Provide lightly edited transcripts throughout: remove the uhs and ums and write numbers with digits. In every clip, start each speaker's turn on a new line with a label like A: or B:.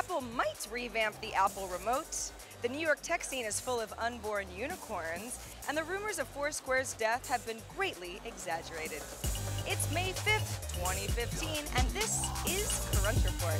A: Apple might revamp the Apple remote, the New York tech scene is full of unborn unicorns, and the rumors of Foursquare's death have been greatly exaggerated. It's May 5th, 2015, and this is Crunch Report.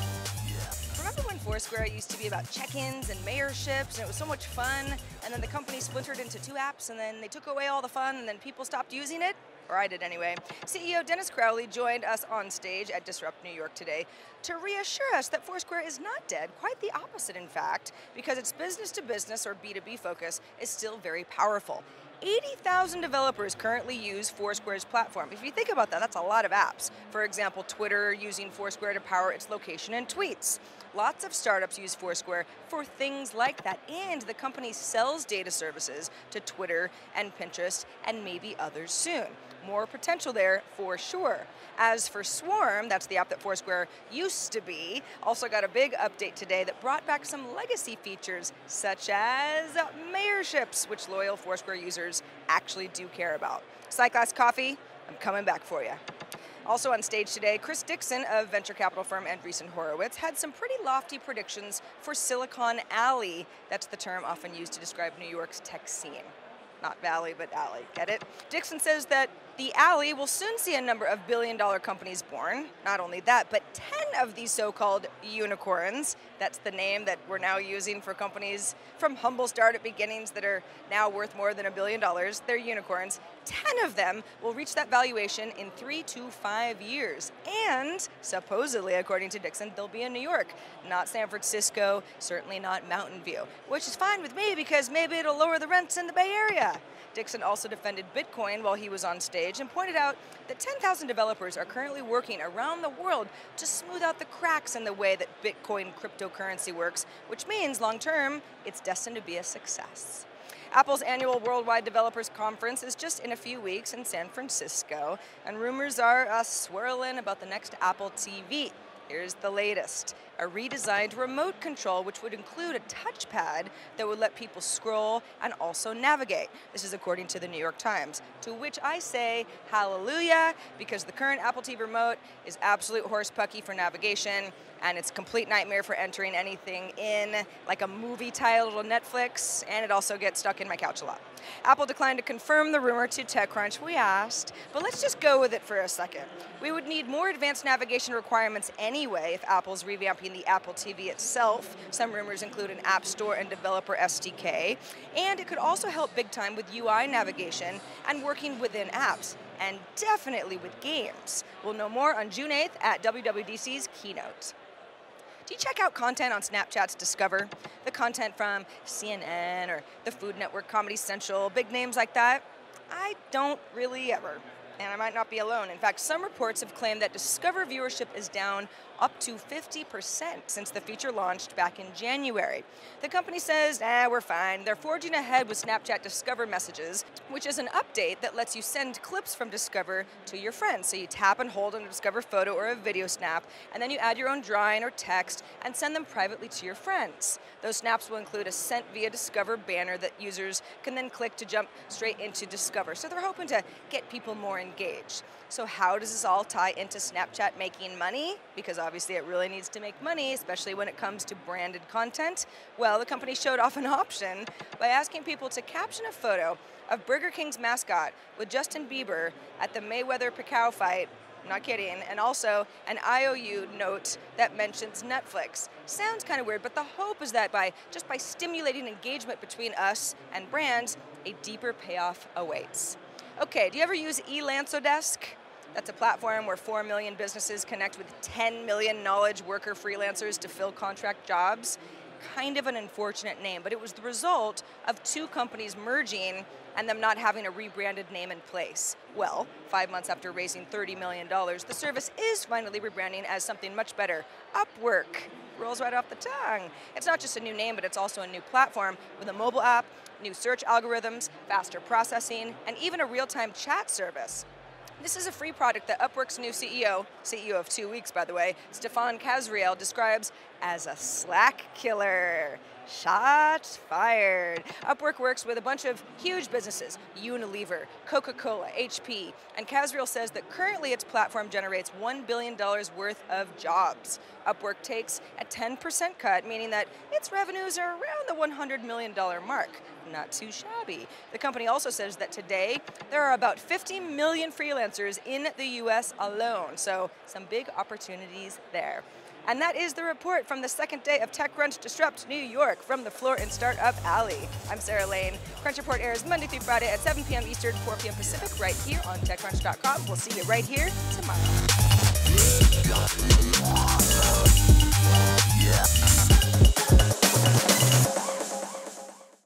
A: Remember when Foursquare used to be about check-ins and Mayorships, and it was so much fun, and then the company splintered into two apps, and then they took away all the fun, and then people stopped using it? Or I did anyway. CEO Dennis Crowley joined us on stage at Disrupt New York today to reassure us that Foursquare is not dead, quite the opposite in fact, because its business-to-business or B2B focus is still very powerful. 80,000 developers currently use Foursquare's platform. If you think about that, that's a lot of apps. For example, Twitter using Foursquare to power its location and tweets. Lots of startups use Foursquare for things like that, and the company sells data services to Twitter and Pinterest and maybe others soon. More potential there for sure. As for Swarm, that's the app that Foursquare used to be, also got a big update today that brought back some legacy features such as Mayorships, which loyal Foursquare users actually do care about. Cyclass Coffee, I'm coming back for you. Also on stage today, Chris Dixon of venture capital firm Andreessen Horowitz had some pretty lofty predictions for Silicon Alley. That's the term often used to describe New York's tech scene. Not valley, but alley, get it? Dixon says that the alley will soon see a number of billion-dollar companies born. Not only that, but 10 of these so-called unicorns, that's the name that we're now using for companies from humble startup beginnings that are now worth more than $1 billion, they're unicorns. 10 of them will reach that valuation in 3 to 5 years. And supposedly, according to Dixon, they'll be in New York, not San Francisco, certainly not Mountain View, which is fine with me because maybe it'll lower the rents in the Bay Area. Dixon also defended Bitcoin while he was on stage and pointed out that 10,000 developers are currently working around the world to smooth out the cracks in the way that Bitcoin cryptocurrency works, which means long-term, it's destined to be a success. Apple's annual Worldwide Developers Conference is just in a few weeks in San Francisco, and rumors are swirling about the next Apple TV. Here's the latest. A redesigned remote control which would include a touchpad that would let people scroll and also navigate. This is according to the New York Times, to which I say hallelujah, because the current Apple TV remote is absolute horse-pucky for navigation, and it's a complete nightmare for entering anything in, like a movie title on Netflix, and it also gets stuck in my couch a lot. Apple declined to confirm the rumor to TechCrunch. We asked, but let's just go with it for a second. We would need more advanced navigation requirements anyway if Apple's revamping the Apple TV itself. Some rumors include an App Store and developer SDK, and it could also help big time with UI navigation and working within apps, and definitely with games. We'll know more on June 8th at WWDC's keynote. Do you check out content on Snapchat's Discover? The content from CNN or the Food Network, Comedy Central, big names like that? I don't really ever, and I might not be alone. In fact, some reports have claimed that Discover viewership is down up to 50% since the feature launched back in January. The company says, we're fine. They're forging ahead with Snapchat Discover Messages, which is an update that lets you send clips from Discover to your friends. So you tap and hold on a Discover photo or a video snap, and then you add your own drawing or text and send them privately to your friends. Those snaps will include a sent via Discover banner that users can then click to jump straight into Discover. So they're hoping to get people more engaged. So how does this all tie into Snapchat making money? Because obviously it really needs to make money, especially when it comes to branded content. Well, the company showed off an option by asking people to caption a photo of Burger King's mascot with Justin Bieber at the Mayweather-Pacquiao fight, not kidding, and also an IOU note that mentions Netflix. Sounds kind of weird, but the hope is that just by stimulating engagement between us and brands, a deeper payoff awaits. Okay, do you ever use eLansodesk? That's a platform where 4 million businesses connect with 10 million knowledge worker freelancers to fill contract jobs. Kind of an unfortunate name, but it was the result of two companies merging and them not having a rebranded name in place. Well, 5 months after raising $30 million, the service is finally rebranding as something much better. Upwork. Rolls right off the tongue. It's not just a new name, but it's also a new platform with a mobile app, new search algorithms, faster processing, and even a real-time chat service. This is a free product that Upwork's new CEO of 2 weeks, by the way, Stefan Kazriel, describes as a Slack killer. Shots fired. Upwork works with a bunch of huge businesses, Unilever, Coca-Cola, HP, and Casriel says that currently its platform generates $1 billion worth of jobs. Upwork takes a 10% cut, meaning that its revenues are around the $100 million mark. Not too shabby. The company also says that today there are about 50 million freelancers in the US alone, so some big opportunities there. And that is the report from the second day of TechCrunch Disrupt New York from the floor in Startup Alley. I'm Sarah Lane. Crunch Report airs Monday through Friday at 7 p.m. Eastern, 4 p.m. Pacific, right here on TechCrunch.com. We'll see you right here tomorrow.